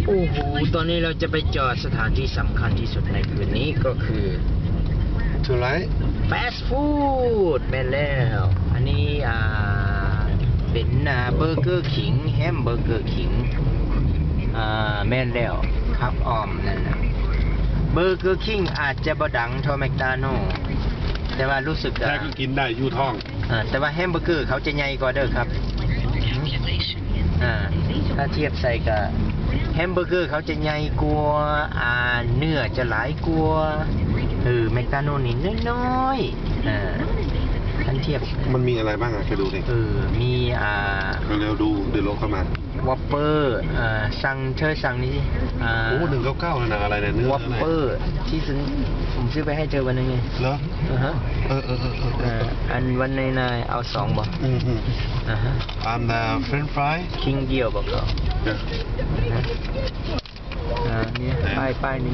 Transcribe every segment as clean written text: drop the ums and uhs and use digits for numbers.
โอ้โหตอนนี้เราจะไปจอดสถานที่สำคัญที่สุดในคืนนี้ก็คือถูกไหมฟาสต์ฟู้ดแม่นแล้วอันนี้เป็นเบอร์เกอร์ขิงแฮมเบอร์เกอร์ขิงแม่นแล้วครับออมนั่นนะเบอร์เกอร์คิงอาจจะบ่ดังเท่าแมคโดนัลด์แต่ว่ารู้สึกแต่ก็กินได้ยู่ท้องแต่ว่าแฮมเบอร์เกอร์เขาจะใหญ่กว่าเด้อครับถ้าเทียบใส่กับแฮมเบอร์เกอร์เขาจะใหญ่กว่าเนื้อจะหลายกว่าแมคโดนัลด์นี่น้อยๆท่านเทียบมันมีอะไรบ้างไปดูดิมีเร็วดูเดี๋ยวลงเข้ามาวอปเปอร์สั่งนี่สิโอ้199นะอะไรเนี่ยเนื้อวอปเปอร์ที่ผมซื้อไปให้เธอวันนึงไงเหรออันวันในเอา2บ่อันFrench fry คิงเดียวบอกก็เนี่ยป้ายนี้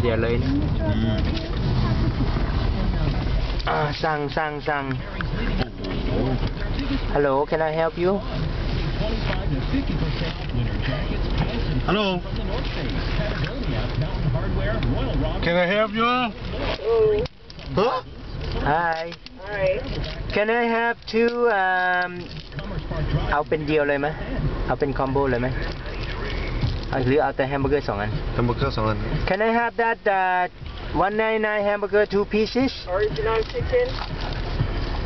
เดี๋ยวเลยนะสั่งHello can I help you Hello Can I help you Huh Hi Can I have two เอาเป็นเดียวเลยไหมเอาเป็นคอมโบเลยไหมหรือเอาแต่แฮมเบอร์เกอร์2 อันแฮมเบอร์เกอร์2 อัน Can I have that 199 hamburger 2 pieces Original chicken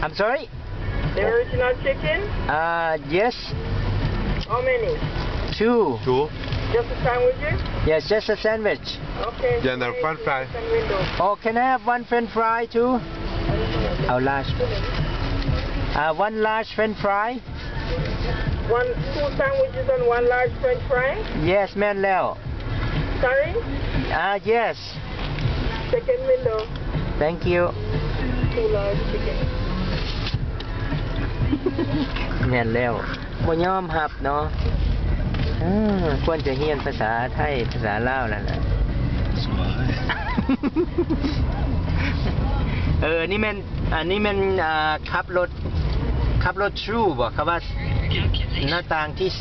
I'm sorry The original chicken Yes How many 2 Just a sandwiches Yes just a sandwich Okay Yeah the French fry Oh can I have one French fry too เอาlarge one large French fry 2 sandwiches and 1 large French fry Yes แม่นแล้ว Sorry Yes Second window Thank you 2 large chicken แม่นแล้วบ่ยอมหับเนาะควรจะเรียนภาษาไทยภาษาลาวนั่นแหละสวยอันนี้มันขับรถทรูบอกครับว่าหน้าต่างที่2